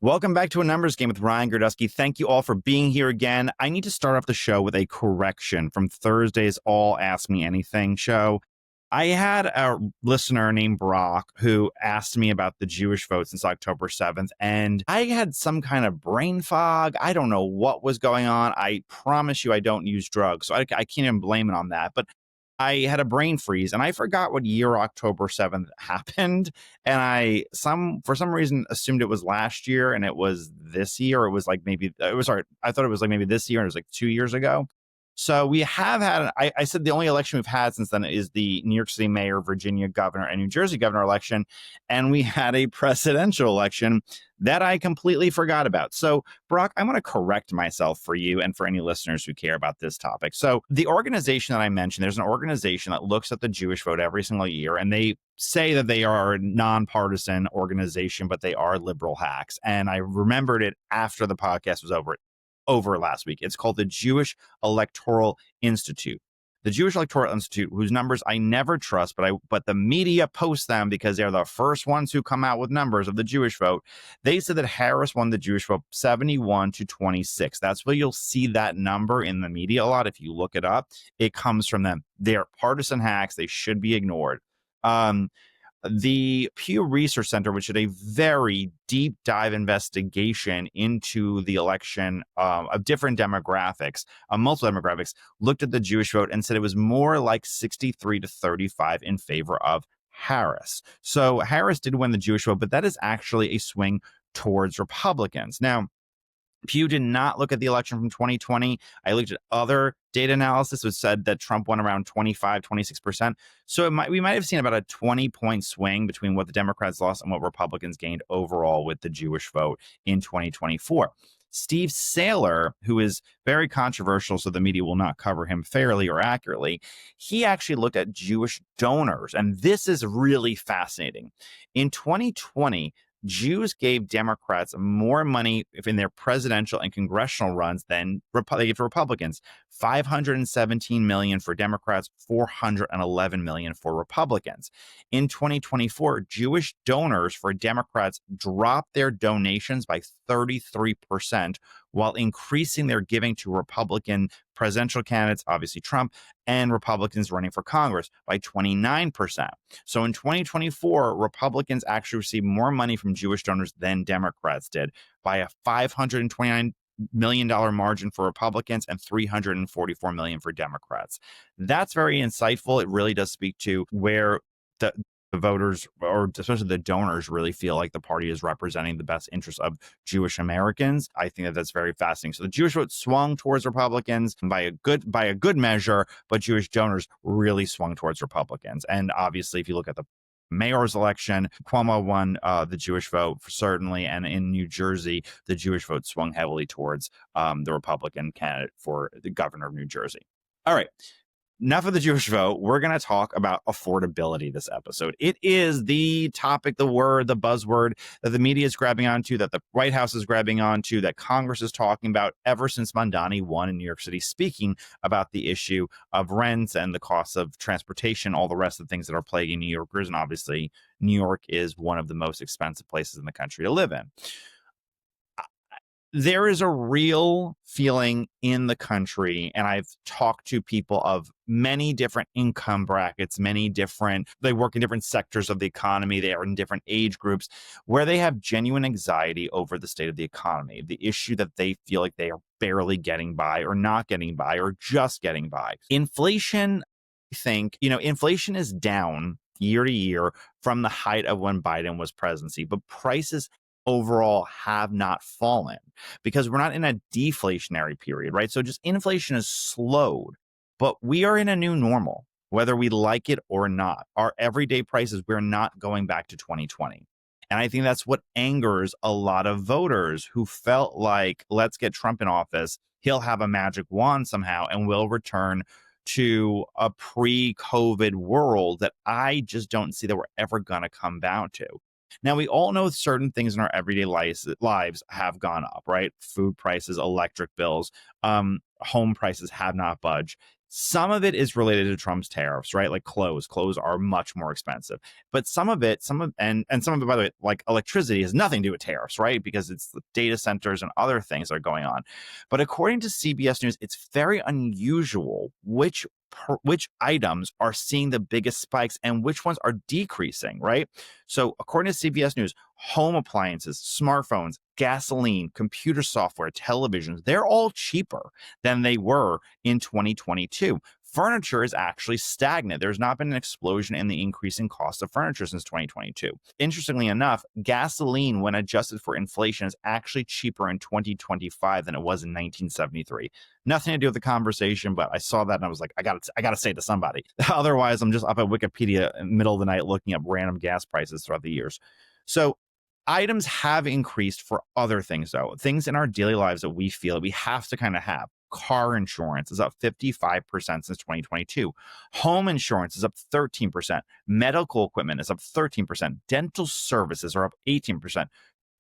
Welcome back to A Numbers Game with Ryan Gerdusky. Thank you all for being here again. I need to start off the show with a correction from Thursday's All Ask Me Anything show. I had a listener named Brock who asked me about the Jewish vote since October 7th, and I had some kind of brain fog. I don't know what was going on. I promise you I don't use drugs, so I can't even blame it on that. But I had a brain freeze and I forgot what year October 7th happened. And for some reason, assumed it was last year and it was this year. It was like I thought it was like maybe this year and it was like 2 years ago. So we have had, I said the only election we've had since then is the New York City mayor, Virginia governor, and New Jersey governor election. And we had a presidential election that I completely forgot about. So, Brock, I want to correct myself for you and for any listeners who care about this topic. So the organization that I mentioned, there's an organization that looks at the Jewish vote every single year, and they say that they are a nonpartisan organization, but they are liberal hacks. And I remembered it after the podcast was over last week. It's called the Jewish Electoral Institute. The Jewish Electoral Institute, whose numbers I never trust, but the media posts them because they're the first ones who come out with numbers of the Jewish vote. They said that Harris won the Jewish vote 71-26. That's where you'll see that number in the media a lot. If you look it up, it comes from them. They're partisan hacks. They should be ignored. The Pew Research Center, which did a very deep dive investigation into the election of different demographics, multiple demographics, looked at the Jewish vote and said it was more like 63-35 in favor of Harris. So Harris did win the Jewish vote, but that is actually a swing towards Republicans. Now, Pew did not look at the election from 2020. I looked at other data analysis, which said that Trump won around 26%. So we might have seen about a 20-point swing between what the Democrats lost and what Republicans gained overall with the Jewish vote in 2024. Steve Saylor, who is very controversial, so the media will not cover him fairly or accurately, he actually looked at Jewish donors, and this is really fascinating. In 2020, Jews gave Democrats more money in their presidential and congressional runs than they gave to Republicans. $517 million for Democrats, $411 million for Republicans. In 2024, Jewish donors for Democrats dropped their donations by 33%, while increasing their giving to Republican presidential candidates, obviously Trump, and Republicans running for Congress by 29%. So in 2024, Republicans actually received more money from Jewish donors than Democrats did, by a $529 million margin for Republicans and $344 million for Democrats. That's very insightful. It really does speak to where the voters, or especially the donors, really feel like the party is representing the best interests of Jewish Americans. I think that that's very fascinating. So the Jewish vote swung towards Republicans by a good measure, but Jewish donors really swung towards Republicans. And obviously, if you look at the mayor's election, Cuomo won the Jewish vote certainly, and in New Jersey, the Jewish vote swung heavily towards the Republican candidate for the governor of New Jersey. All right. Enough of the Jewish vote. We're going to talk about affordability this episode. It is the topic, the word, the buzzword that the media is grabbing onto, that the White House is grabbing onto, that Congress is talking about ever since Mamdani won in New York City, speaking about the issue of rents and the cost of transportation, all the rest of the things that are plaguing New Yorkers. And obviously, New York is one of the most expensive places in the country to live in. There is a real feeling in the country, and I've talked to people of many different income brackets, they work in different sectors of the economy, they are in different age groups, where they have genuine anxiety over the state of the economy, the issue that they feel like they are barely getting by or not getting by or just getting by. Inflation, I think, inflation is down year to year from the height of when Biden was presidency, but prices overall have not fallen because we're not in a deflationary period, right? So just inflation is slowed, but we are in a new normal, whether we like it or not. Our everyday prices, we're not going back to 2020. And I think that's what angers a lot of voters who felt like, let's get Trump in office. He'll have a magic wand somehow and we'll return to a pre-COVID world that I just don't see that we're ever going to come back to. Now, we all know certain things in our everyday lives have gone up, right? Food prices, electric bills, home prices have not budged. Some of it is related to Trump's tariffs, right? Like clothes. Clothes are much more expensive. But some of it, and some of it, by the way, like electricity has nothing to do with tariffs, right? Because it's the data centers and other things that are going on. But according to CBS News, it's very unusual which items are seeing the biggest spikes and which ones are decreasing, right? So according to CBS News, home appliances, smartphones, gasoline, computer software, televisions, they're all cheaper than they were in 2022. Furniture is actually stagnant. There's not been an explosion in the increasing cost of furniture since 2022. Interestingly enough, gasoline, when adjusted for inflation, is actually cheaper in 2025 than it was in 1973. Nothing to do with the conversation, but I saw that and I was like, I gotta say it to somebody. Otherwise, I'm just up at Wikipedia in the middle of the night looking up random gas prices throughout the years. So items have increased for other things, though. Things in our daily lives that we feel we have to kind of have. Car insurance is up 55% since 2022. Home insurance is up 13%. Medical equipment is up 13%. Dental services are up 18%.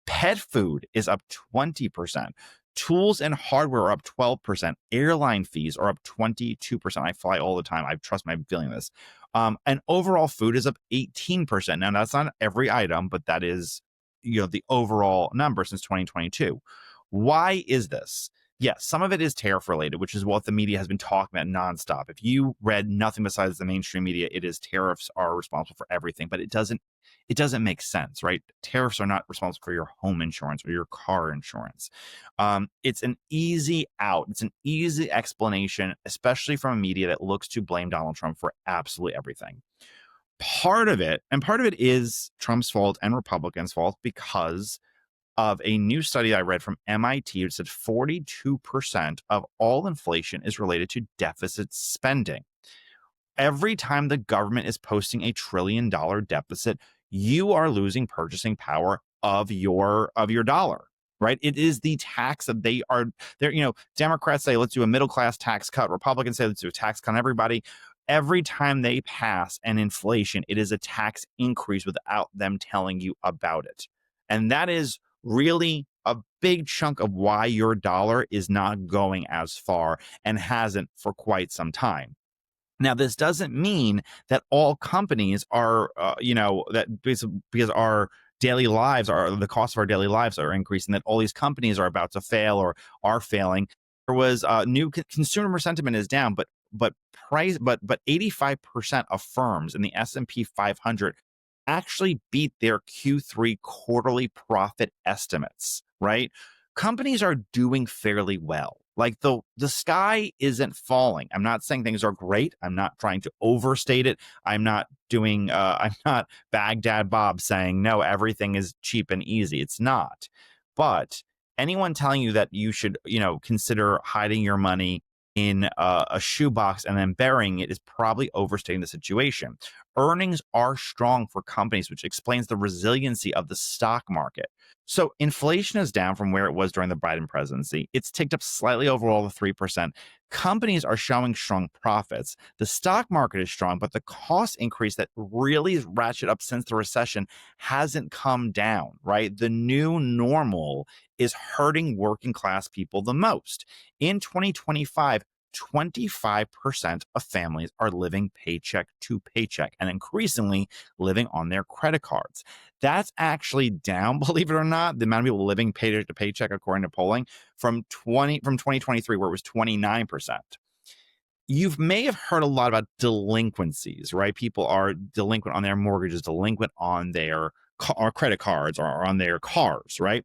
Pet food is up 20%. Tools and hardware are up 12%. Airline fees are up 22%. I fly all the time. I trust my feeling this. And overall food is up 18%. Now, that's not every item, but that is, the overall number since 2022. Why is this? Yes, some of it is tariff related, which is what the media has been talking about nonstop. If you read nothing besides the mainstream media, it is tariffs are responsible for everything, but it doesn't make sense, right? Tariffs are not responsible for your home insurance or your car insurance. It's an easy out. It's an easy explanation, especially from a media that looks to blame Donald Trump for absolutely everything. Part of it is Trump's fault and Republicans' fault because of a new study I read from MIT, which said 42% of all inflation is related to deficit spending. Every time the government is posting $1 trillion deficit, you are losing purchasing power of your dollar, right? It is the tax that Democrats say, let's do a middle class tax cut. Republicans say, let's do a tax cut on everybody. Every time they pass an inflation, it is a tax increase without them telling you about it. And that is really a big chunk of why your dollar is not going as far and hasn't for quite some time. Now, this doesn't mean that all companies are, because our daily lives are the cost of our daily lives are increasing, that all these companies are about to fail or are failing. There was new consumer sentiment is down, but 85% of firms in the S&P 500 actually beat their Q3 quarterly profit estimates, right? Companies are doing fairly well. Like the sky isn't falling. I'm not saying things are great. I'm not trying to overstate it. I'm not Baghdad Bob saying, no, everything is cheap and easy. It's not. But anyone telling you that you should, consider hiding your money in a shoebox and then burying it is probably overstating the situation. Earnings are strong for companies, which explains the resiliency of the stock market. So inflation is down from where it was during the Biden presidency. It's ticked up slightly overall to 3%. Companies are showing strong profits. The stock market is strong, but the cost increase that really is ratcheted up since the recession hasn't come down, right? The new normal is hurting working class people the most. In 2025, 25% of families are living paycheck to paycheck and increasingly living on their credit cards. That's actually down, believe it or not, the amount of people living paycheck to paycheck, according to polling, from 2023, where it was 29%. You may have heard a lot about delinquencies, right? People are delinquent on their mortgages, delinquent on their credit cards or on their cars, right?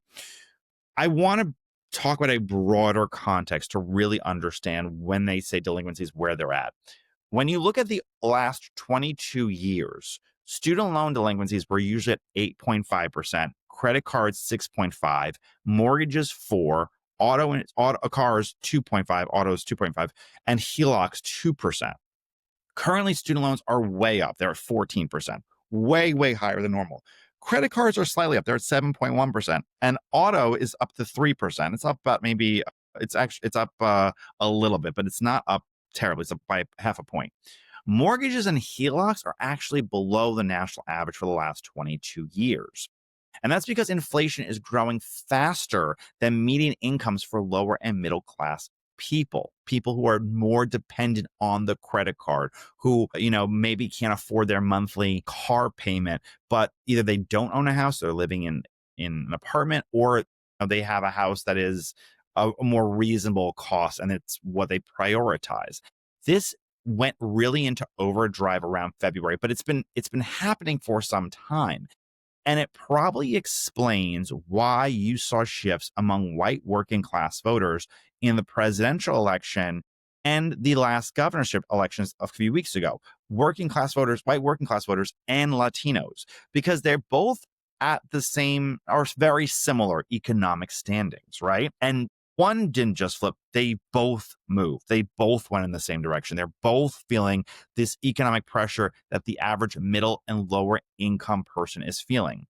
I want to talk about a broader context to really understand when they say delinquencies, where they're at. When you look at the last 22 years, student loan delinquencies were usually at 8.5%, credit cards 6.5, mortgages 4, auto cars 2.5, autos 2.5, and HELOCs 2%. Currently, student loans are way up. They're at 14%, way higher than normal. Credit cards are slightly up. They're at 7.1%, and auto is up to 3%. It's up about it's up a little bit, but it's not up terribly. It's up by half a point. Mortgages and HELOCs are actually below the national average for the last 22 years. And that's because inflation is growing faster than median incomes for lower and middle class people who are more dependent on the credit card, who, maybe can't afford their monthly car payment, but either they don't own a house, they're living in an apartment, or they have a house that is a more reasonable cost and it's what they prioritize. This went really into overdrive around February, but it's been happening for some time. And it probably explains why you saw shifts among white working class voters in the presidential election and the last governorship elections a few weeks ago. Working class voters, white working class voters, and Latinos, because they're both at the same or very similar economic standings, right? And one didn't just flip, they both moved. They both went in the same direction. They're both feeling this economic pressure that the average middle and lower income person is feeling.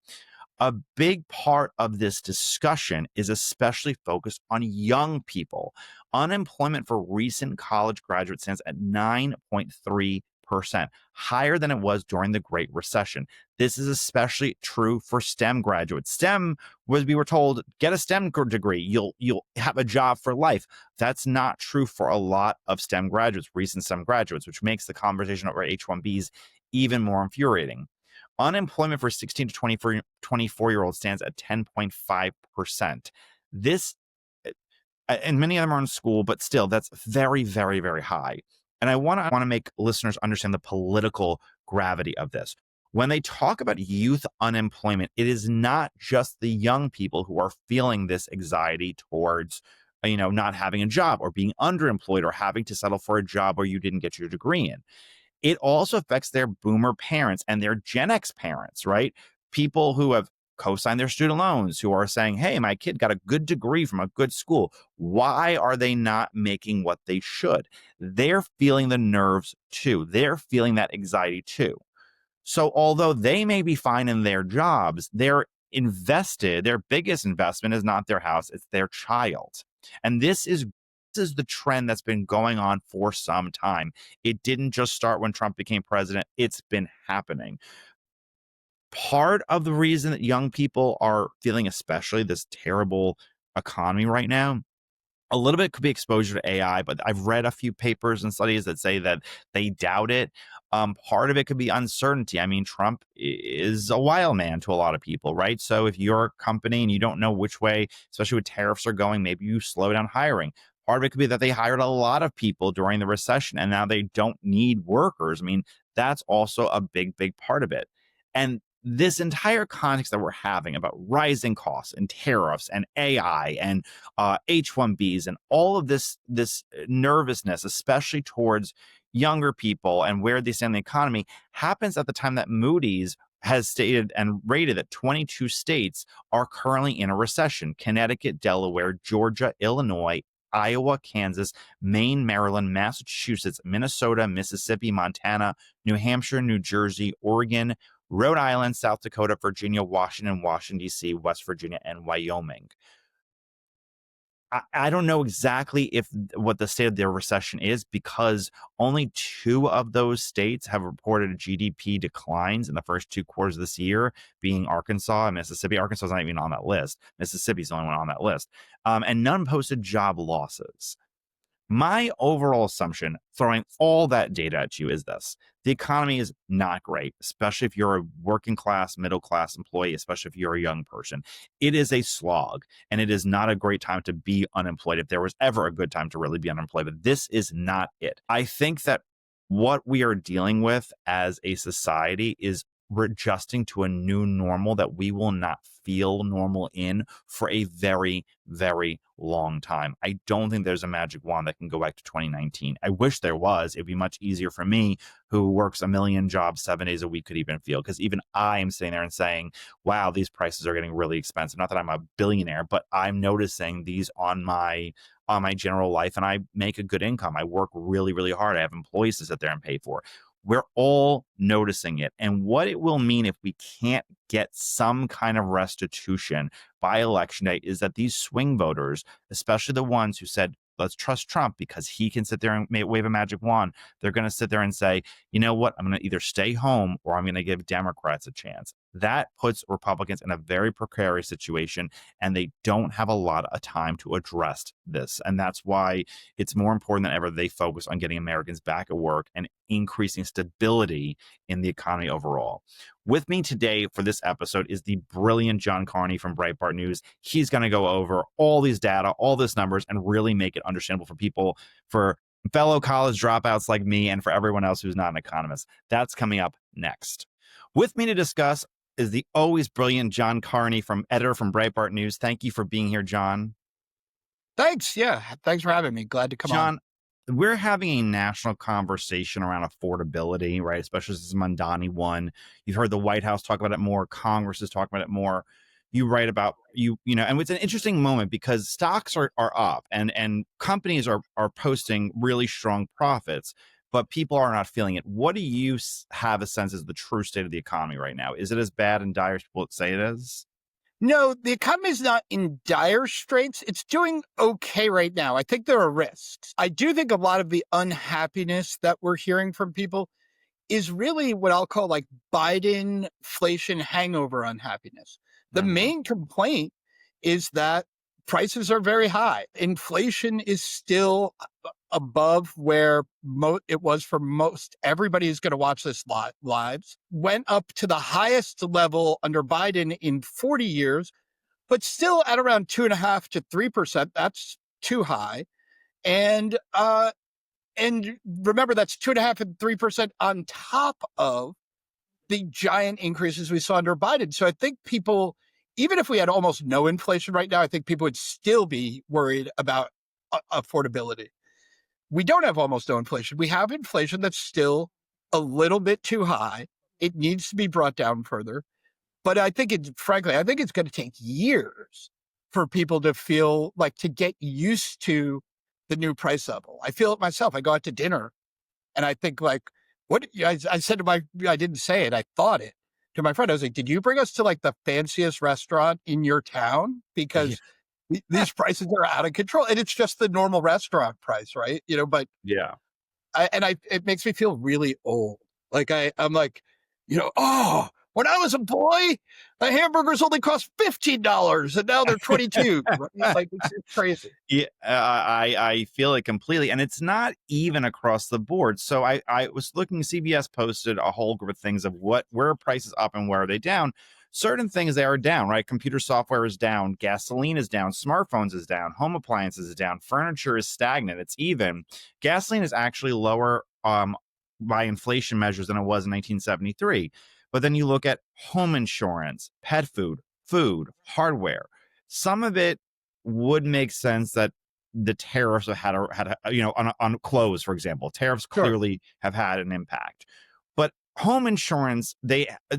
A big part of this discussion is especially focused on young people. Unemployment for recent college graduates stands at 9.3%, higher than it was during the Great Recession. This is especially true for STEM graduates. STEM was, we were told, get a STEM degree, you'll have a job for life. That's not true for a lot of STEM graduates, recent STEM graduates, which makes the conversation over H-1Bs even more infuriating. Unemployment for 16 to 24-year-olds stands at 10.5%. This, and many of them are in school, but still, that's very, very, very high. And I want to make listeners understand the political gravity of this. When they talk about youth unemployment, it is not just the young people who are feeling this anxiety towards, not having a job or being underemployed or having to settle for a job where you didn't get your degree in. It also affects their boomer parents and their Gen X parents, right? People who have co-signed their student loans, who are saying, hey, my kid got a good degree from a good school. Why are they not making what they should? They're feeling the nerves too. They're feeling that anxiety too. So although they may be fine in their jobs, they're invested. Their biggest investment is not their house, it's their child. And this is the trend that's been going on for some time. It didn't just start when Trump became president. It's been happening. Part of the reason that young people are feeling especially this terrible economy right now, a little bit could be exposure to AI, but I've read a few papers and studies that say that they doubt it. Part of it could be uncertainty. I mean, Trump is a wild man to a lot of people, right? So if you're a company and you don't know which way, especially with tariffs are going, maybe you slow down hiring. Part of it could be that they hired a lot of people during the recession and now they don't need workers. I mean, that's also a big, big part of it. And this entire context that we're having about rising costs and tariffs and AI and H-1Bs and all of this nervousness, especially towards younger people and where they stand in the economy, happens at the time that Moody's has stated and rated that 22 states are currently in a recession: Connecticut, Delaware, Georgia, Illinois, Iowa, Kansas, Maine, Maryland, Massachusetts, Minnesota, Mississippi, Montana, New Hampshire, New Jersey, Oregon, Rhode Island, South Dakota, Virginia, Washington, D.C., West Virginia, and Wyoming. I don't know exactly what the state of their recession is, because only 2 of those states have reported GDP declines in the first 2 quarters of this year, being Arkansas and Mississippi. Arkansas is not even on that list. Mississippi's the only one on that list. And none posted job losses. My overall assumption, throwing all that data at you, is this: the economy is not great, especially if you're a working class, middle class employee, especially if you're a young person. It is a slog, and it is not a great time to be unemployed, if there was ever a good time to really be unemployed. But this is not it. I think that what we are dealing with as a society is we're adjusting to a new normal that we will not feel normal in for a very, very long time. I don't think there's a magic wand that can go back to 2019. I wish there was. It'd be much easier for me, who works a million jobs 7 days a week, could even feel, because even I'm sitting there and saying, wow, these prices are getting really expensive. Not that I'm a billionaire, but I'm noticing these on my general life, and I make a good income. I work really, really hard. I have employees to sit there and pay for. We're all noticing it. And what it will mean if we can't get some kind of restitution by election day is that these swing voters, especially the ones who said, let's trust Trump because he can sit there and wave a magic wand, they're going to sit there and say, you know what, I'm going to either stay home or I'm going to give Democrats a chance. that puts Republicans in a very precarious situation, and they don't have a lot of time to address this. And that's why it's more important than ever they focus on getting Americans back at work and increasing stability in the economy overall. With me today for this episode is the brilliant John Carney from Breitbart News. He's going to go over all these data, all these numbers, and really make it understandable for people, for fellow college dropouts like me, and for everyone else who's not an economist. That's coming up next. With me to discuss is the always brilliant John Carney, editor from Breitbart News. Thank you for being here, John. Thanks. Yeah. Thanks for having me. Glad to come on. John, we're having a national conversation around affordability, right? Especially since Mondani won. You've heard the White House talk about it more. Congress is talking about it more. You write about and it's an interesting moment because stocks are up and companies are posting really strong profits, but people are not feeling it. What do you have a sense is the true state of the economy right now? Is it as bad and dire as people say it is? No, the economy is not in dire straits. It's doing okay right now. I think there are risks. I do think a lot of the unhappiness that we're hearing from people is really what I'll call like Biden inflation hangover unhappiness. The main complaint is that prices are very high. Inflation is still above where it was for most everybody who's going to watch this lives. Went up to the highest level under Biden in 40 years, but still at around 2.5% to 3%. That's too high. And remember, that's 2.5% and 3% on top of the giant increases we saw under Biden. So I think people, even if we had almost no inflation right now, I think people would still be worried about affordability. We don't have almost no inflation. We have inflation that's still a little bit too high. It needs to be brought down further. But I think frankly, I think it's going to take years for people to feel like to get used to the new price level. I feel it myself. I go out to dinner and I think like, I said I didn't say it. I thought it to my friend. I was like, did you bring us to like the fanciest restaurant in your town? Because these prices are out of control, and it's just the normal restaurant price, right? But Yeah. it makes me feel really old. Like I'm like, oh, when I was a boy, a hamburgers only cost $15 and now they're 22. Like it's crazy. Yeah, I feel it completely, and it's not even across the board. So I was looking. CBS posted a whole group of things of where are prices up and where are they down. Certain things they are down, right? Computer software is down, gasoline is down, smartphones is down, home appliances is down, furniture is stagnant. It's even. Gasoline is actually lower by inflation measures than it was in 1973. But then you look at home insurance, pet food, hardware. Some of it would make sense that the tariffs have had on clothes, for example. Tariffs clearly have had an impact. But home insurance,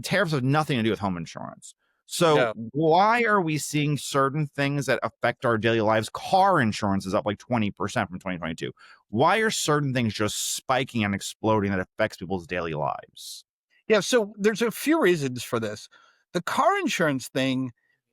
tariffs have nothing to do with home insurance. So why are we seeing certain things that affect our daily lives? Car insurance is up like 20% from 2022. Why are certain things just spiking and exploding that affects people's daily lives? Yeah, so there's a few reasons for this. The car insurance thing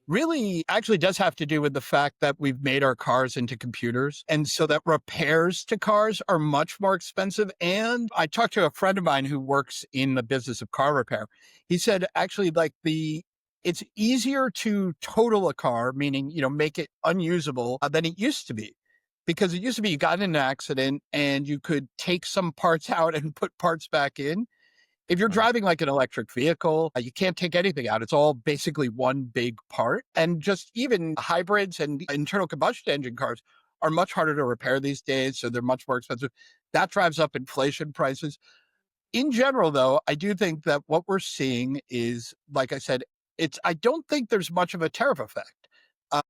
really actually does have to do with the fact that we've made our cars into computers. And so that repairs to cars are much more expensive. And I talked to a friend of mine who works in the business of car repair. He said, actually, like it's easier to total a car, meaning, make it unusable than it used to be. Because it used to be you got in an accident and you could take some parts out and put parts back in. If you're driving like an electric vehicle, you can't take anything out. It's all basically one big part. And just even hybrids and internal combustion engine cars are much harder to repair these days. So they're much more expensive. That drives up inflation prices. In general, though, I do think that what we're seeing is, like I said, I don't think there's much of a tariff effect.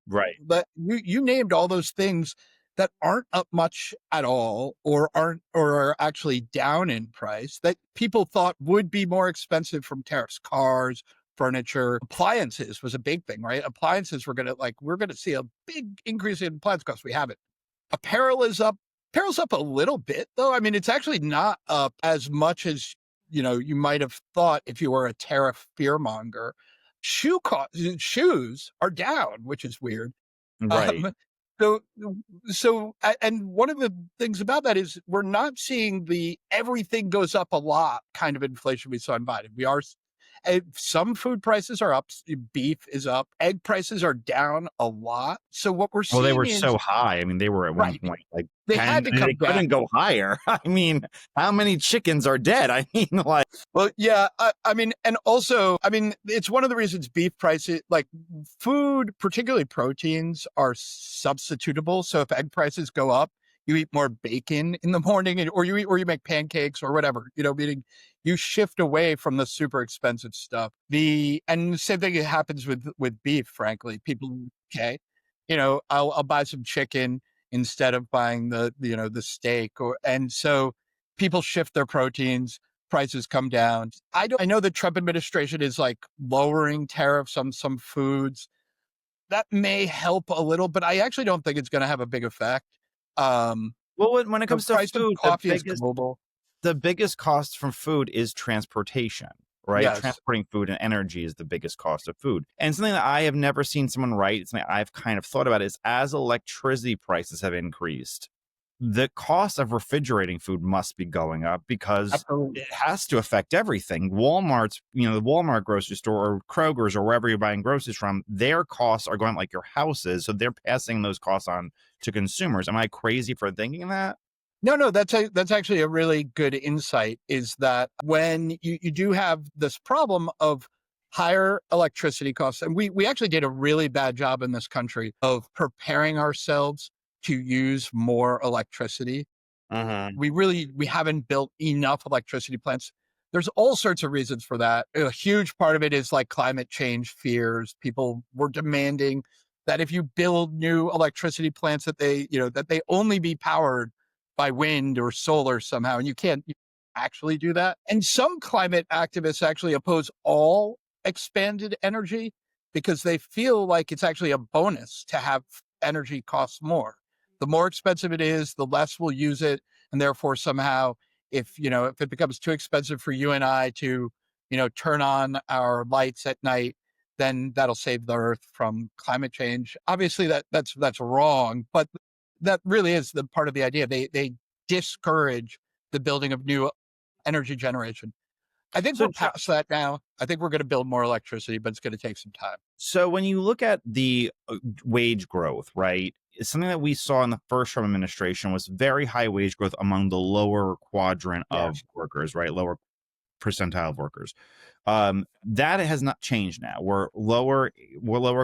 Right. But you named all those things that aren't up much at all or are actually down in price that people thought would be more expensive from tariffs. Cars, furniture, appliances was a big thing, right? Appliances we're going to see a big increase in appliance costs. We haven't. Apparel is up. Apparel's up a little bit though. I mean, it's actually not up as much as, you might have thought if you were a tariff fearmonger. Shoes are down, which is weird. Right. Um, and one of the things about that is we're not seeing the everything goes up a lot kind of inflation we saw in Biden. Some food prices are up. Beef is up. Egg prices are down a lot. So what we're Well, they seeing were is, so high. I mean, they were at one right, point like they 10, had to and come they back. couldn't go higher. I mean, how many chickens are dead? I mean, like, Well, yeah, I mean, and also, I mean, it's one of the reasons beef prices, like food, particularly proteins, are substitutable. So if egg prices go up, you eat more bacon in the morning, or you make pancakes or whatever. Meaning you shift away from the super expensive stuff. And the same thing happens with beef. Frankly, people, okay, I'll buy some chicken instead of buying the steak, and so people shift their proteins, prices come down. I know the Trump administration is like lowering tariffs on some foods. That may help a little, but I actually don't think it's going to have a big effect. well, when it The comes to price of food, coffee is global. the biggest cost from food is transportation, right? Yes. Transporting food and energy is the biggest cost of food. And something that I have never seen someone write, something I've kind of thought about is as electricity prices have increased, the cost of refrigerating food must be going up because Absolutely. it has to affect everything. Walmart's, the Walmart grocery store or Kroger's or wherever you're buying groceries from, their costs are going up like your houses. So they're passing those costs on to consumers. Am I crazy for thinking that? No, that's actually a really good insight, is that when you do have this problem of higher electricity costs, and we actually did a really bad job in this country of preparing ourselves to use more electricity. Uh-huh. We haven't built enough electricity plants. There's all sorts of reasons for that. A huge part of it is like climate change fears. People were demanding that if you build new electricity plants, that they only be powered by wind or solar somehow, and you can't actually do that. And some climate activists actually oppose all expanded energy because they feel like it's actually a bonus to have energy costs more. The more expensive it is, the less we'll use it, and therefore somehow, if it becomes too expensive for you and I to turn on our lights at night, then that'll save the earth from climate change. Obviously that's wrong, but that really is the part of the idea. They discourage the building of new energy generation. I think So, we're past that now. I think we're going to build more electricity, but it's going to take some time. so when you look at the wage growth, right? It's something that we saw in the first Trump administration was very high wage growth among the lower quadrant of Yes. workers, right? Lower percentile of workers. That has not changed now. We're lower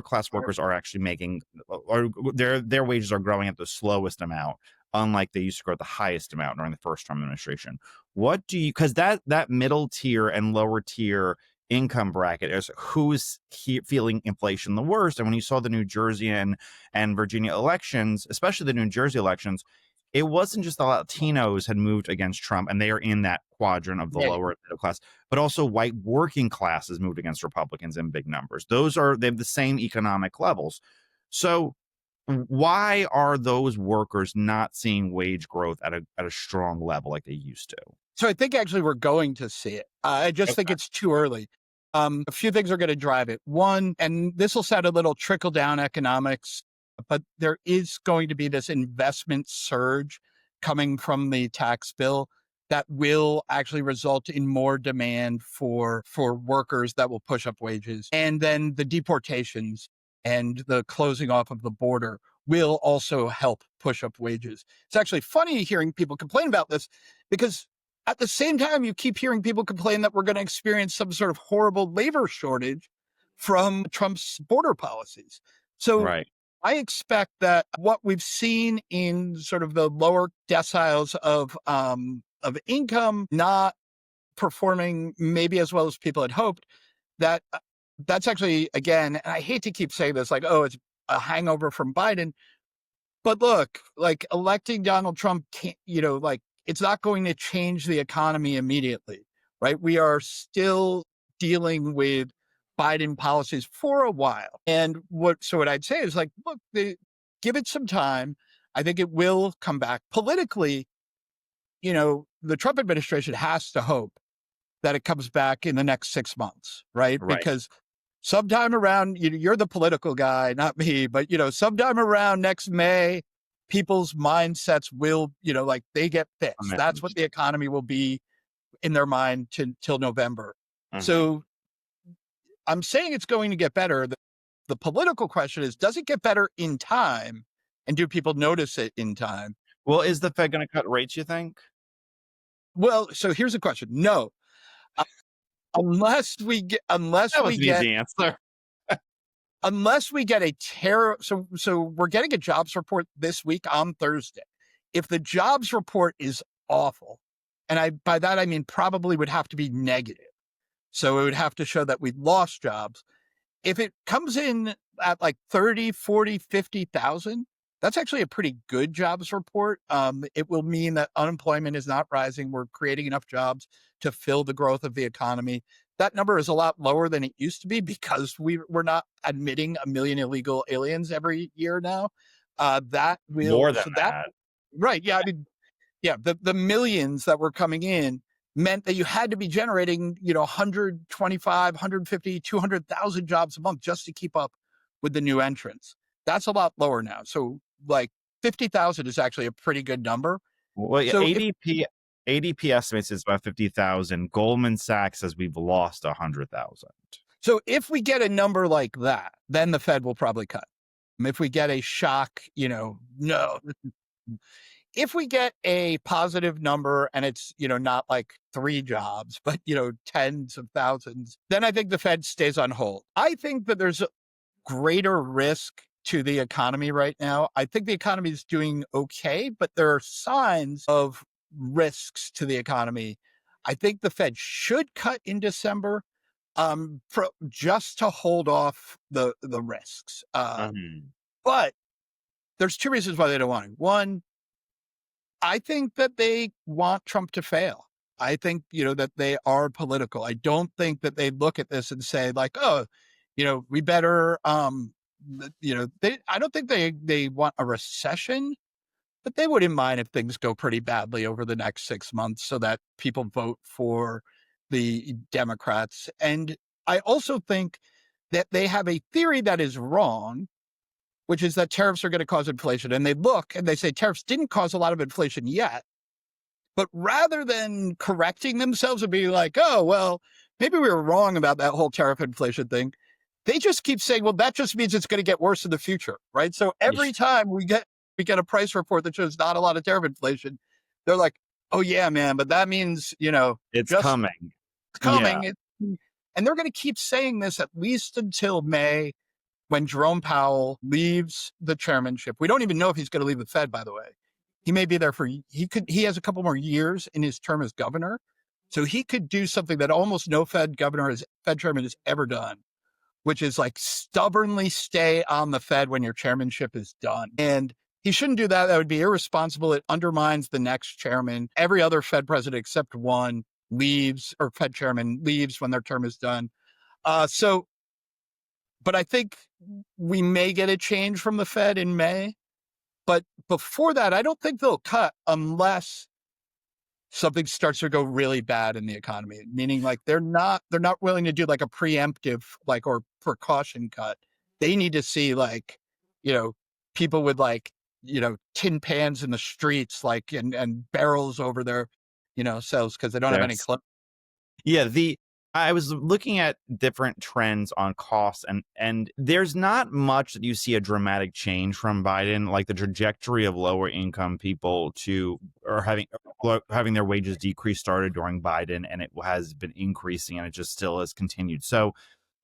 class workers are actually making, or their wages are growing at the slowest amount, unlike they used to grow at the highest amount during the first Trump administration. What do you, because that middle tier and lower tier income bracket is who's feeling inflation the worst. And when you saw the New Jersey and Virginia elections, especially the New Jersey elections, it wasn't just the Latinos had moved against Trump and they are in that quadrant of the Yeah. lower middle class, but also white working classes moved against Republicans in big numbers. They have the same economic levels. So why are those workers not seeing wage growth at a strong level like they used to? So I think actually we're going to see it. I just think Okay. it's too early. A few things are going to drive it. One, and this will sound a little trickle down economics, but there is going to be this investment surge coming from the tax bill that will actually result in more demand for workers that will push up wages. And then the deportations and the closing off of the border will also help push up wages. It's actually funny hearing people complain about this because at the same time, you keep hearing people complain that we're going to experience some sort of horrible labor shortage from Trump's border policies. So Right. I expect that what we've seen in sort of the lower deciles of income not performing maybe as well as people had hoped, that that's actually, again, and I hate to keep saying this, like, oh, it's a hangover from Biden, but look, like electing Donald Trump can't, like it's not going to change the economy immediately, right? We are still dealing with Biden policies for a while. And what I'd say is like, look, give it some time. I think it will come back politically. The Trump administration has to hope that it comes back in the next 6 months, right? Right. Because sometime around, you're the political guy, not me, but sometime around next May, people's mindsets will, like they get fixed. That's what Amends. the economy will be in their mind till November. Mhm. So I'm saying it's going to get better. The political question is, does it get better in time? And do people notice it in time? Well, is the Fed going to cut rates, you think? Well, so here's the question. No, uh, unless we get, unless That we was an get, easy answer. unless we get a terror. So we're getting a jobs report this week on Thursday. If the jobs report is awful, and by that I mean probably would have to be negative. So it would have to show that we lost jobs. If it comes in at like 30, 40, 50,000, that's actually a pretty good jobs report. It will mean that unemployment is not rising. We're creating enough jobs to fill the growth of the economy. That number is a lot lower than it used to be because we're not admitting 1 million illegal aliens every year now. That will, More than so that, that. right. Yeah. I mean, yeah, the millions that were coming in meant that you had to be generating, 125, 150, 200,000 jobs a month just to keep up with the new entrants. That's a lot lower now. So like 50,000 is actually a pretty good number. Well, yeah, So ADP estimates it's about 50,000. Goldman Sachs says we've lost 100,000. if we get a number like that, then the Fed will probably cut. If we get a shock, no. If we get a positive number and it's, not like 3 jobs, but, tens of thousands, then I think the Fed stays on hold. I think that there's a greater risk to the economy right now. I think the economy is doing okay, but there are signs of risks to the economy. I think the Fed should cut in December, just to hold off the risks. But there's 2 reasons why they don't want to. One, I think that they want Trump to fail. I think, that they are political. I don't think that they look at this and say like, oh, we better, I don't think they want a recession, but they wouldn't mind if things go pretty badly over the next 6 months so that people vote for the Democrats. And I also think that they have a theory that is wrong, which is that tariffs are going to cause inflation. And they look and they say tariffs didn't cause a lot of inflation yet. But rather than correcting themselves and being like, oh, well, maybe we were wrong about that whole tariff inflation thing, they just keep saying, well, that just means it's going to get worse in the future, right? So every time we get a price report that shows not a lot of tariff inflation, they're like, oh yeah, man, but that means, It's just coming. Yeah. coming. And they're going to keep saying this at least until May, when Jerome Powell leaves the chairmanship. We don't even know if he's going to leave the Fed, by the way. He may be there he has a couple more years in his term as governor. So he could do something that almost no Fed chairman has ever done, which is like stubbornly stay on the Fed when your chairmanship is done. And he shouldn't do that. That would be irresponsible. It undermines the next chairman. Every other Fed president except one leaves, or Fed chairman leaves when their term is done. But I think we may get a change from the Fed in May. But before that, I don't think they'll cut unless something starts to go really bad in the economy, meaning like they're not willing to do like a preemptive, like, or precaution cut. They need to see like, people with like, tin pans in the streets, like, and barrels over their, cells because they don't have any Yes. clothes. Yeah, I was looking at different trends on costs, and there's not much that you see a dramatic change from Biden, like the trajectory of lower income people having their wages decrease started during Biden, and it has been increasing, and it just still has continued. So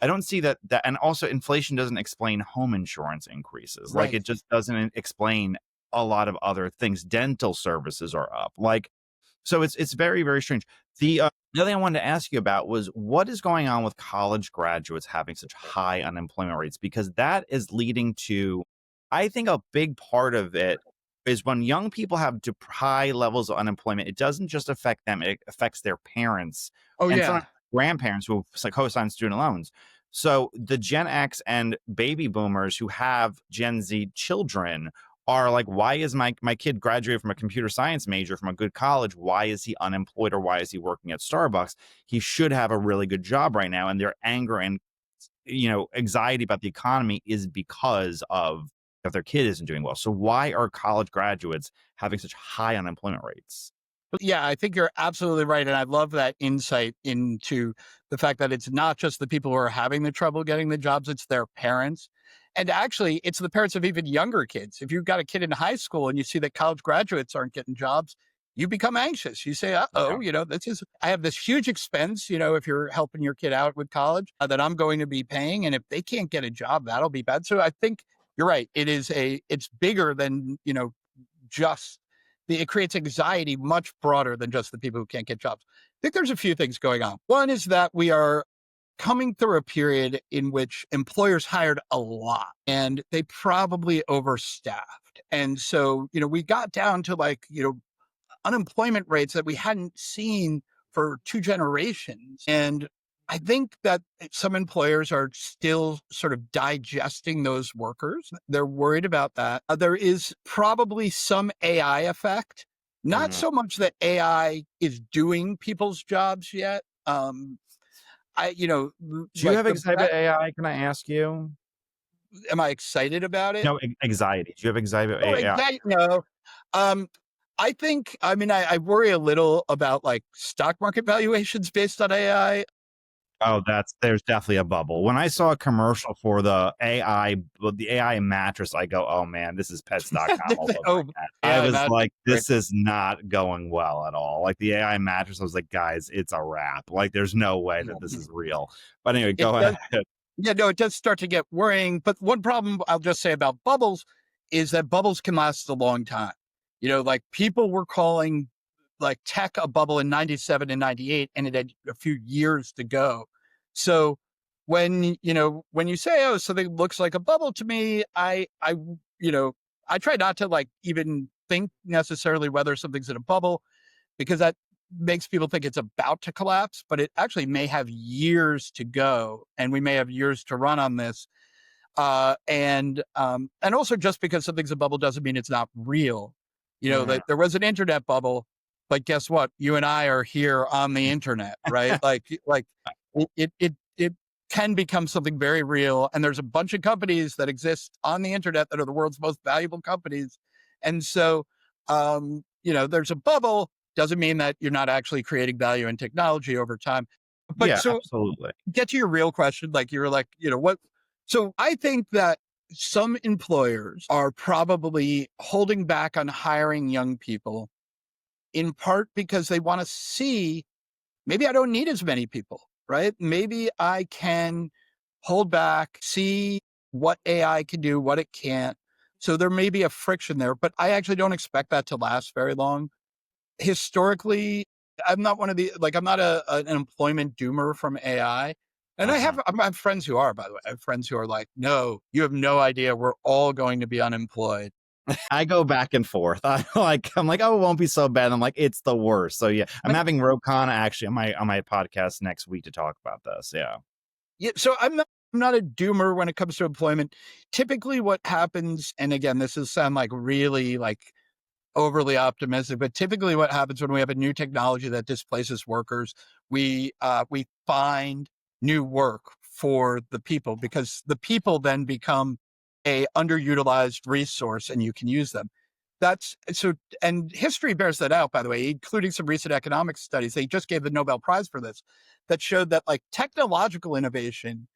I don't see that, and also inflation doesn't explain home insurance increases. Like Right. it just doesn't explain a lot of other things. Dental services are up. So it's very, very strange. The other thing I wanted to ask you about was what is going on with college graduates having such high unemployment rates? Because that is leading to, I think a big part of it is when young people have high levels of unemployment, it doesn't just affect them, it affects their parents Oh and yeah. sometimes grandparents who co-sign student loans. So the Gen X and baby boomers who have Gen Z children are like, why is my kid graduated from a computer science major from a good college? Why is he unemployed, or why is he working at Starbucks? He should have a really good job right now. And their anger and, anxiety about the economy is because of that their kid isn't doing well. So why are college graduates having such high unemployment rates? But yeah, I think you're absolutely right. And I love that insight into the fact that it's not just the people who are having the trouble getting the jobs, it's their parents. And actually, it's the parents of even younger kids. If you've got a kid in high school and you see that college graduates aren't getting jobs, you become anxious. You say, Yeah. I have this huge expense, if you're helping your kid out with college that I'm going to be paying. And if they can't get a job, that'll be bad. So I think you're right. It's bigger than, just it creates anxiety much broader than just the people who can't get jobs. I think there's a few things going on. One is that we are coming through a period in which employers hired a lot and they probably overstaffed. And so, we got down to unemployment rates that we hadn't seen for 2 generations. And I think that some employers are still sort of digesting those workers. They're worried about that. There is probably some AI effect, not Mhm. so much that AI is doing people's jobs yet. Do you have The Exhibit AI? Can I ask you? am I excited about it? No, anxiety. Do you have Exhibit Oh, AI? exactly. No. Um, I worry a little about like stock market valuations based on AI. Oh, there's definitely a bubble. When I saw a commercial for the AI mattress, I go, "Oh man, this is Pets.com all over Oh, again." I AI was mattress. like, Right. "This is not going well at all." Like the AI mattress, I was like, "Guys, it's a wrap. Like, there's no way that this is real." But anyway, It go does. ahead. Yeah, no, it does start to get worrying. But one problem I'll just say about bubbles is that bubbles can last a long time. Like people were calling like tech a bubble in 97 and 98, and it had a few years to go. So when you say, oh, something looks like a bubble to me, you know, I try not to like even think necessarily whether something's in a bubble because that makes people think it's about to collapse, but it actually may have years to go, and we may have years to run on this. And also, just because something's a bubble doesn't mean it's not real. Mhm. That there was an internet bubble, but guess what? You and I are here on the internet, right? Like it can become something very real. And there's a bunch of companies that exist on the internet that are the world's most valuable companies. And so, there's a bubble doesn't mean that you're not actually creating value in technology over time. But Yeah, so absolutely. get to your real question, like you were like, what? So I think that some employers are probably holding back on hiring young people in part because they want to see maybe I don't need as many people, right? Maybe I can hold back, see what AI can do, what it can't. So there may be a friction there, but I actually don't expect that to last very long. Historically, I'm not one of the like I'm not an employment doomer from AI. And Mhm. I have friends who are, by the way. I have friends who are like, no, you have no idea. We're all going to be unemployed. I go back and forth. I'm like, "Oh, it won't be so bad." I'm like, "It's the worst." So yeah, I'm And having Rokana actually on my podcast next week to talk about this. Yeah. yeah, so I'm not a doomer when it comes to employment. Typically what happens, and again, this is sound like really like overly optimistic, but typically what happens when we have a new technology that displaces workers, we find new work for the people because the people then become a underutilized resource and you can use them. That's so, and history bears that out, by the way, including some recent economic studies. They just gave the Nobel Prize for this that showed that like technological innovation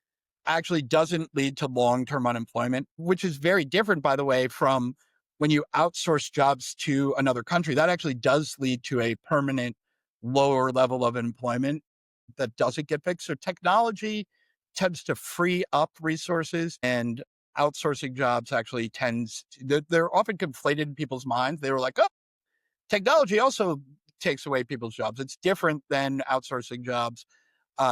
actually doesn't lead to long-term unemployment, which is very different, by the way, from when you outsource jobs to another country. That actually does lead to a permanent lower level of employment that doesn't get fixed. So technology tends to free up resources and outsourcing jobs actually they're often conflated in people's minds. They were like, oh, technology also takes away people's jobs. It's different than outsourcing jobs.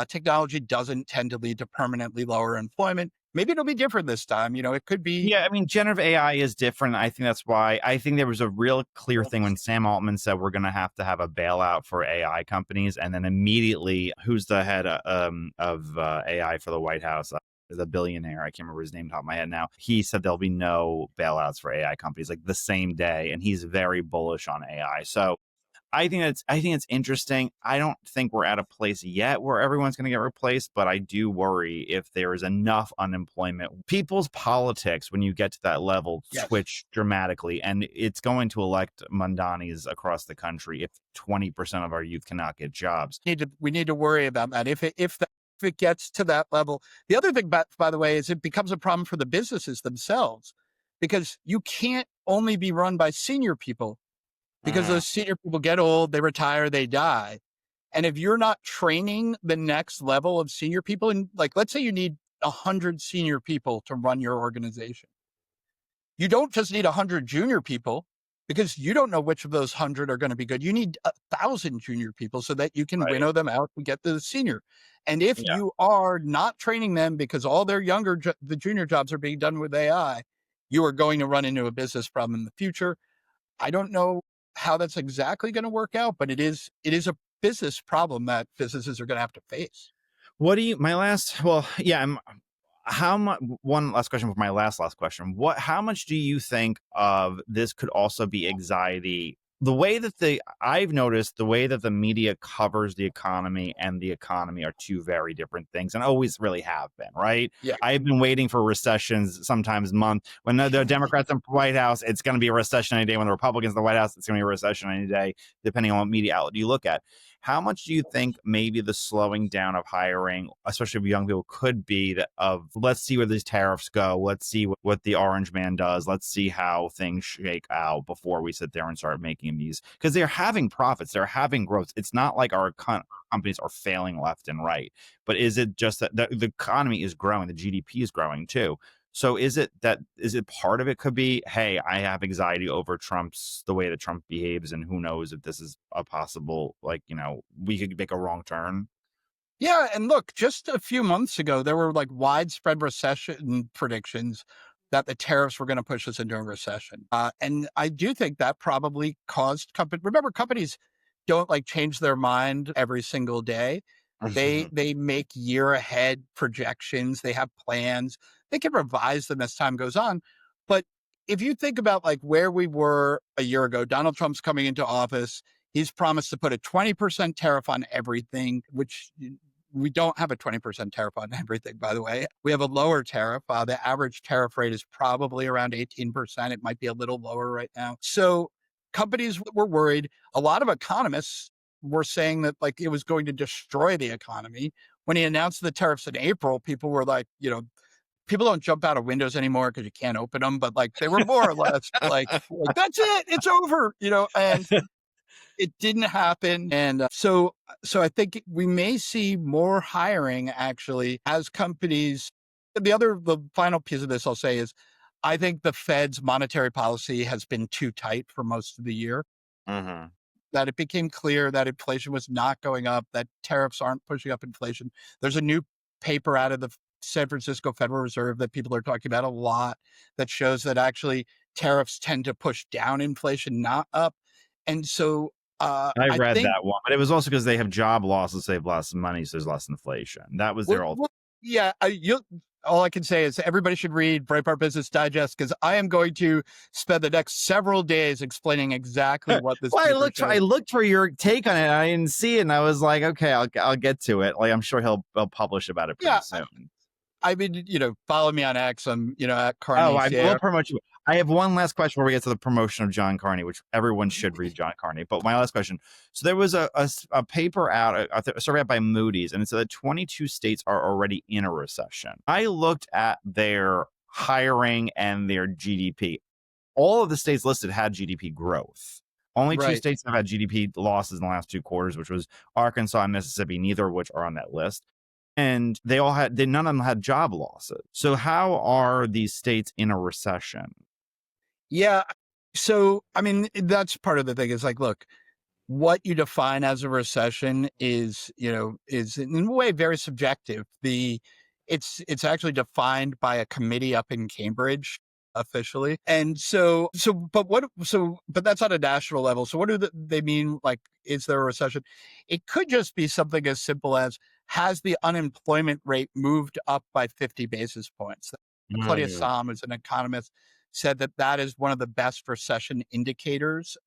Technology doesn't tend to lead to permanently lower employment. Maybe it'll be different this time. It could be. Yeah, I mean, generative AI is different. I think that's why I think there was a real clear thing when Sam Altman said we're going to have a bailout for AI companies, and then immediately, who's the head of AI for the White House? The billionaire, I can't remember his name off the top of my head now. He said there'll be no bailouts for AI companies like the same day, and he's very bullish on AI. So I think it's interesting. I don't think we're at a place yet where everyone's going to get replaced, but I do worry if there is enough unemployment. People's politics, when you get to that level, Yes. switch dramatically, and it's going to elect Mandanis across the country if 20% of our youth cannot get jobs. We need to worry about that. If it gets to that level. The other thing, by the way, is it becomes a problem for the businesses themselves, because you can't only be run by senior people, because Mm, those senior people get old, they retire, they die. And if you're not training the next level of senior people, and like, let's say you need 100 senior people to run your organization, you don't just need 100 junior people, because you don't know which of those 100 are going to be good. You need 1,000 junior people so that you can right. winnow them out and get the senior. And if Yeah. you are not training them, because all their the junior jobs are being done with AI, you are going to run into a business problem in the future. I don't know how that's exactly going to work out, but it is a business problem that businesses are going to have to face. What do you, my last, well, yeah, how much, one last question for my last question. How much do you think of this could also be anxiety? The way that I've noticed the way that the media covers the economy and the economy are two very different things, and always really have been, right? Yeah. I've been waiting for recessions sometimes month. When the Democrats in the White House, it's going to be a recession any day. When the Republicans in the White House, it's going to be a recession any day, depending on what media outlet you look at. How much do you think maybe the slowing down of hiring, especially of young people, could be that of let's see where these tariffs go, let's see what the orange man does, let's see how things shake out before we sit there and start making these, because they're having profits, they're having growth. It's not like our companies are failing left and right, but is it just that the economy is growing, the GDP is growing too? So is it part of it could be, hey, I have anxiety over the way that Trump behaves, and who knows if this is a possible, like, we could make a wrong turn. Yeah, and look, just a few months ago, there were like widespread recession predictions that the tariffs were going to push us into a recession. And I do think that probably caused companies. Remember, companies don't like change their mind every single day. They make year ahead projections. They have plans. They can revise them as time goes on. But if you think about like where we were a year ago, Donald Trump's coming into office. He's promised to put a 20% tariff on everything, which we don't have a 20% tariff on everything, by the way. We have a lower tariff. The average tariff rate is probably around 18%. It might be a little lower right now. So companies were worried. A lot of economists were saying that like it was going to destroy the economy. When he announced the tariffs in April, people were like, people don't jump out of windows anymore because you can't open them, but like they were more or less like that's it, it's over, and it didn't happen. And so I think we may see more hiring actually as companies. The final piece of this I'll say is I think the Fed's monetary policy has been too tight for most of the year, Hmm. that it became clear that inflation was not going up, that tariffs aren't pushing up inflation. There's a new paper out of the San Francisco Federal Reserve that people are talking about a lot that shows that actually tariffs tend to push down inflation, not up. And so I I read think, that one, but it was also because they have job losses, they have less money, so there's less inflation. That was well, their old. well, yeah, all I can say is everybody should read Breitbart Business Digest, because I am going to spend the next several days explaining exactly what this Well, paper I shows. looked for your take on it. And I didn't see it, and I was like, okay, I'll get to it. Like, I'm sure he'll publish about it pretty Yeah, soon. I mean, follow me on X. I'm, at Oh, Carney we'll Share. promote you. I have one last question before we get to the promotion of John Carney, which everyone should read John Carney. But my last question. So there was a paper out, a survey out by Moody's, and it said that 22 states are already in a recession. I looked at their hiring and their GDP. All of the states listed had GDP growth. Only two Right. states have had GDP losses in the last 2 quarters, which was Arkansas and Mississippi, neither of which are on that list. And none of them had job losses. So how are these states in a recession? Yeah. So, I mean, that's part of the thing is like, look, what you define as a recession is in a way very subjective. It's actually defined by a committee up in Cambridge officially. And but that's on a national level. So what do they mean? Like, is there a recession? It could just be something as simple as, has the unemployment rate moved up by 50 basis points? Claudia Mm. Sam, as an economist, said that is one of the best recession indicators.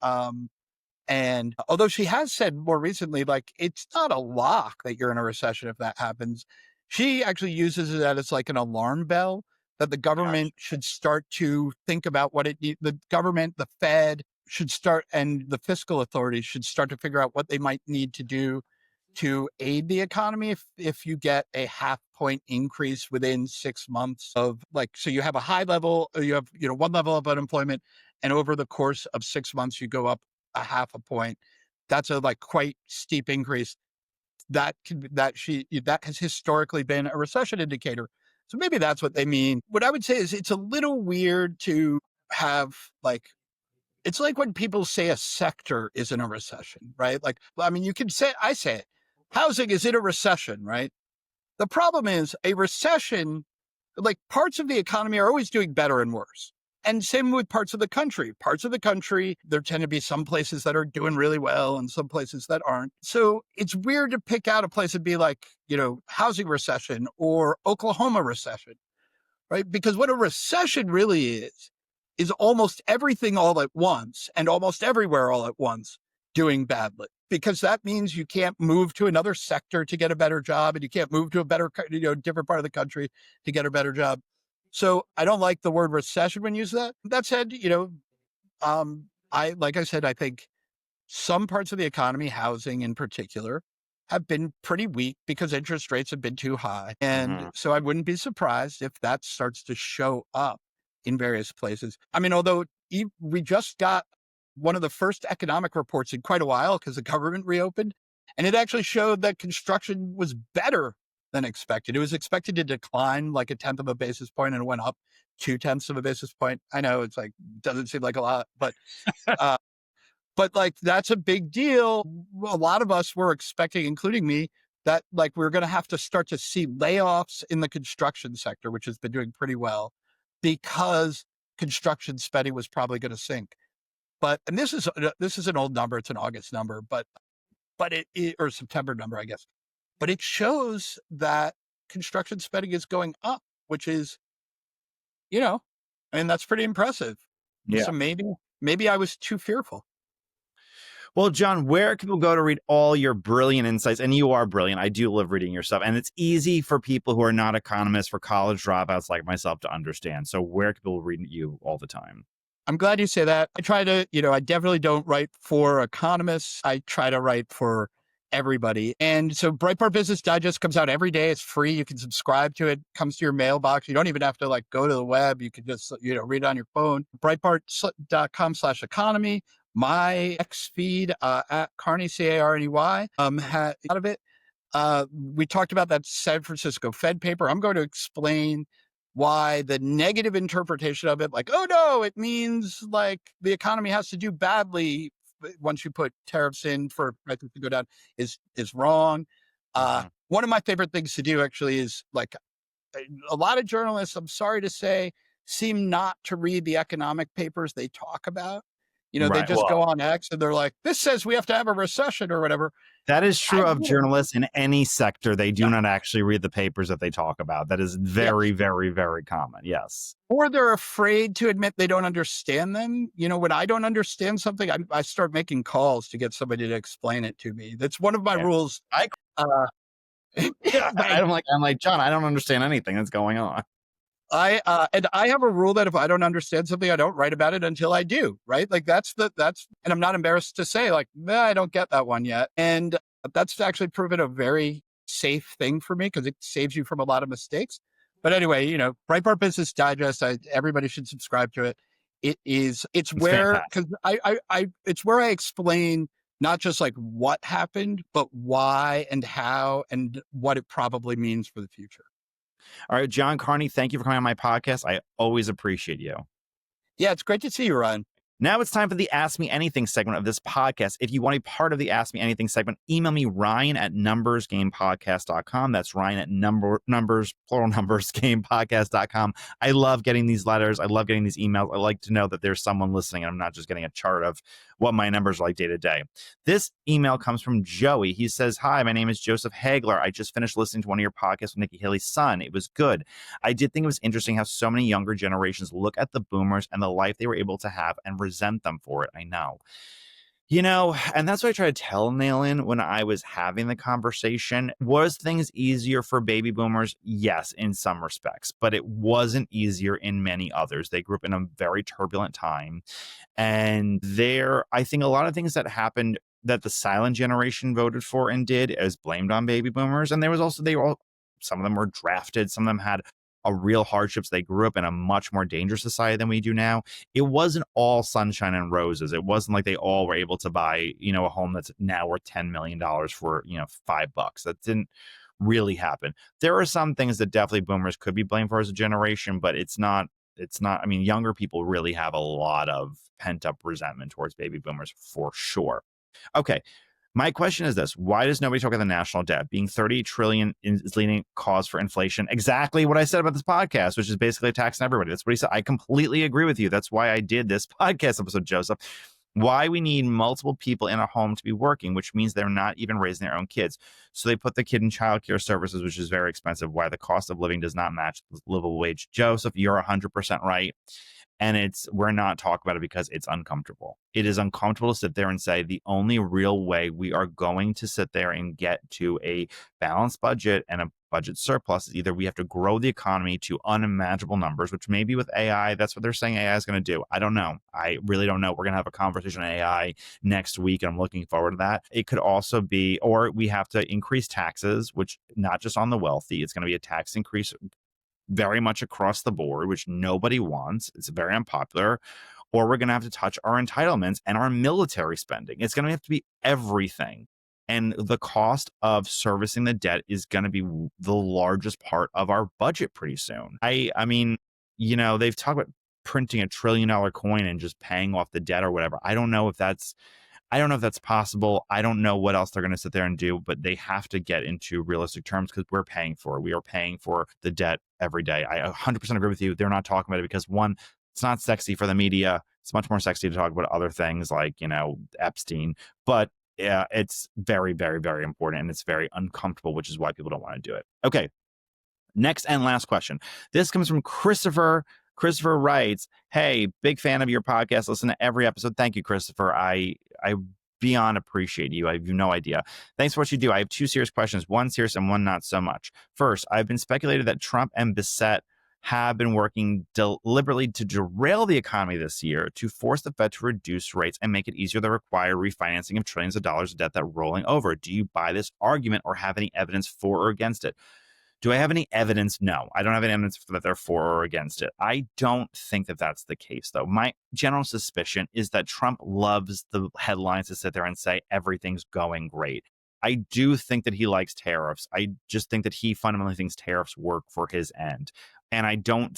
And although she has said more recently, like, it's not a lock that you're in a recession if that happens, she actually uses that as like an alarm bell that the government should start to think about what the government, the Fed should start, and the fiscal authorities should start to figure out what they might need to do to aid the economy if you get a 0.5 point increase within 6 months of, like, so you have a high level, you have, one level of unemployment, and over the course of 6 months you go up a 0.5 point. That's a like quite steep increase. That has historically been a recession indicator. So maybe that's what they mean. What I would say is it's a little weird to have, like, it's like when people say a sector is in a recession, right? Like, I mean, I say it, housing is in a recession, right? The problem is a recession, like, parts of the economy are always doing better and worse. And same with parts of the country. Parts of the country, there tend to be some places that are doing really well and some places that aren't. So it's weird to pick out a place and be like, housing recession or Oklahoma recession, right? Because what a recession really is almost everything all at once and almost everywhere all at once doing badly. Because that means you can't move to another sector to get a better job, and you can't move to a better, different part of the country to get a better job. So I don't like the word recession when used that. That said, like I said, I think some parts of the economy, housing in particular, have been pretty weak because interest rates have been too high. And so I wouldn't be surprised if that starts to show up in various places. I mean, although we just got one of the first economic reports in quite a while because the government reopened, and it actually showed that construction was better than expected. It was expected to decline like 1/10 of a basis point, and it went up 0.2 of a basis point. I know it's like, doesn't seem like a lot, but like, that's a big deal. A lot of us were expecting, including me, that like we're going to have to start to see layoffs in the construction sector, which has been doing pretty well, because construction spending was probably going to sink. And this is an old number. It's an August number, but or September number, I guess. But it shows that construction spending is going up, which is, that's pretty impressive. Yeah. So maybe I was too fearful. Well, John, where can people go to read all your brilliant insights? And you are brilliant. I do love reading your stuff. And it's easy for people who are not economists, for college dropouts like myself, to understand. So where can people read you all the time? I'm glad you say that. I try to, I definitely don't write for economists. I try to write for everybody. And so Breitbart Business Digest comes out every day. It's free. You can subscribe to it. It comes to your mailbox. You don't even have to like go to the web. You can just, read it on your phone. Breitbart.com/economy. My X feed at Carney, Carney, had out of it. We talked about that San Francisco Fed paper. I'm going to explain why the negative interpretation of it, like, oh no, it means like the economy has to do badly once you put tariffs in for prices to go down, is wrong. One of my favorite things to do actually is, like, a lot of journalists, I'm sorry to say, seem not to read the economic papers they talk about. They just go on X and they're like, this says we have to have a recession or whatever. That is true of journalists in any sector. They do not actually read the papers that they talk about. That is very, very, very common. Yes. Or they're afraid to admit they don't understand them. When I don't understand something, I start making calls to get somebody to explain it to me. That's one of my rules. I'm like, John, I don't understand anything that's going on. I have a rule that if I don't understand something, I don't write about it until I do, right? Like and I'm not embarrassed to say, like, I don't get that one yet. And that's actually proven a very safe thing for me because it saves you from a lot of mistakes. But anyway, Breitbart Business Digest, everybody should subscribe to it. It's where, because it's where I explain not just like what happened, but why and how and what it probably means for the future. All right, John Carney, thank you for coming on my podcast. I always appreciate you. Yeah, it's great to see you, Ryan. Now it's time for the Ask Me Anything segment of this podcast. If you want to be part of the Ask Me Anything segment, email me, Ryan@numbersgamepodcast.com. That's Ryan at gamepodcast.com. I love getting these letters. I love getting these emails. I like to know that there's someone listening and I'm not just getting a chart of what my numbers are like day to day. This email comes from Joey. He says, hi, my name is Joseph Hagler. I just finished listening to one of your podcasts with Nikki Haley's son. It was good. I did think it was interesting how so many younger generations look at the boomers and the life they were able to have and resent them for it. I know. And that's what I tried to tell Nailan when I was having the conversation. Was things easier for baby boomers? Yes, in some respects, but it wasn't easier in many others. They grew up in a very turbulent time. And I think a lot of things that happened that the silent generation voted for and did is blamed on baby boomers. And there was also, some of them were drafted, some of them had a real hardships. They grew up in a much more dangerous society than we do now. It wasn't all sunshine and roses. It wasn't like they all were able to buy, a home that's now worth $10 million for, $5. That didn't really happen. There are some things that definitely boomers could be blamed for as a generation, but it's not, I mean, younger people really have a lot of pent up resentment towards baby boomers for sure. Okay. My question is this: why does nobody talk about the national debt being 30 trillion is leading cause for inflation? Exactly what I said about this podcast, which is basically a tax on everybody. That's what he said. I completely agree with you. That's why I did this podcast episode, Joseph. Why we need multiple people in a home to be working, which means they're not even raising their own kids. So they put the kid in childcare services, which is very expensive. Why the cost of living does not match the livable wage. Joseph, you're 100% right. And we're not talking about it because it's uncomfortable. It is uncomfortable to sit there and say the only real way we are going to sit there and get to a balanced budget and a budget surplus is either we have to grow the economy to unimaginable numbers, which maybe with AI, that's what they're saying AI is going to do. I don't know. I really don't know. We're going to have a conversation on AI next week, and I'm looking forward to that. It could also be, or we have to increase taxes, which not just on the wealthy, it's going to be a tax increase very much across the board, which nobody wants. It's very unpopular. Or we're going to have to touch our entitlements and our military spending. It's going to have to be everything. And the cost of servicing the debt is going to be the largest part of our budget pretty soon. I mean, they've talked about printing $1 trillion coin and just paying off the debt or whatever. I don't know if that's possible. I don't know what else they're going to sit there and do, but they have to get into realistic terms because we are paying for the debt every day. I 100% agree with you. They're not talking about it because, one, it's not sexy for the media. It's much more sexy to talk about other things like, Epstein. But yeah, it's very, very, very important, and it's very uncomfortable, which is why people don't want to do it. Okay. Next and last question. This comes from Christopher. Christopher writes, "Hey, big fan of your podcast. Listen to every episode." Thank you, Christopher. I beyond appreciate you. I have no idea. Thanks for what you do. I have two serious questions, one serious and one not so much. First, I've been speculated that Trump and Bissett have been working deliberately to derail the economy this year to force the Fed to reduce rates and make it easier to require refinancing of trillions of dollars of debt that are rolling over. Do you buy this argument or have any evidence for or against it? Do I have any evidence? No, I don't have any evidence that they're for or against it. I don't think that that's the case, though. My general suspicion is that Trump loves the headlines to sit there and say everything's going great. I do think that he likes tariffs. I just think that he fundamentally thinks tariffs work for his end. And I don't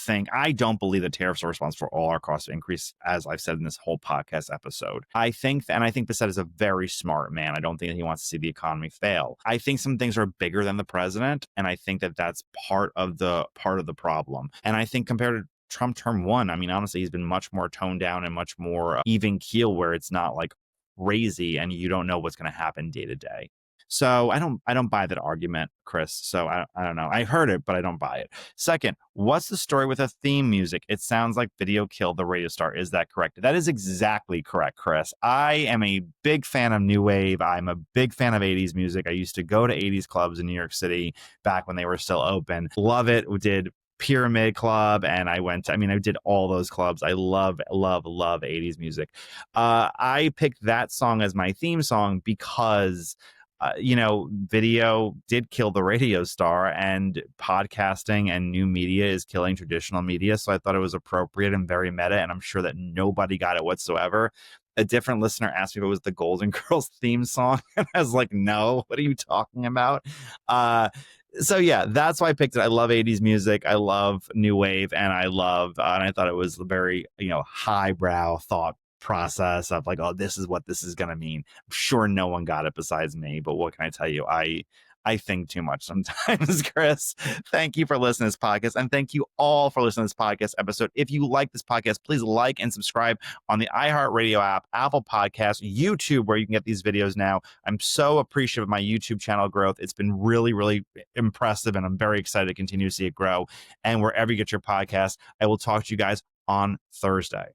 believe that tariffs are responsible for all our cost increase, as I've said in this whole podcast episode. I think Bissett is a very smart man. I don't think that he wants to see the economy fail. I think some things are bigger than the president, and I think that that's part of the problem. And I think compared to Trump term one, I mean, honestly, he's been much more toned down and much more even keel, where it's not like crazy and you don't know what's going to happen day to day. So I don't buy that argument, Chris. So I don't know. I heard it, but I don't buy it. Second, what's the story with the theme music? It sounds like video killed the radio star. Is that correct? That is exactly correct, Chris. I am a big fan of new wave. I'm a big fan of 80s music. I used to go to 80s clubs in New York City back when they were still open. Love it. We did Pyramid Club, and I did all those clubs. I love 80s music. I picked that song as my theme song because video did kill the radio star, and podcasting and new media is killing traditional media. So I thought it was appropriate and very meta, and I'm sure that nobody got it whatsoever. A different listener asked me if it was the Golden Girls theme song, and I was like, no, what are you talking about? So yeah, that's why I picked it. I love 80s music. I love new wave, and and I thought it was a very, highbrow thought process of like, oh, this is what this is going to mean. I'm sure no one got it besides me, but what can I tell you? I think too much sometimes, Chris. Thank you for listening to this podcast, and thank you all for listening to this podcast episode. If you like this podcast, please like and subscribe on the iHeartRadio app, Apple Podcasts, YouTube, where you can get these videos now. I'm so appreciative of my YouTube channel growth. It's been really, really impressive, and I'm very excited to continue to see it grow. And wherever you get your podcast, I will talk to you guys on Thursday.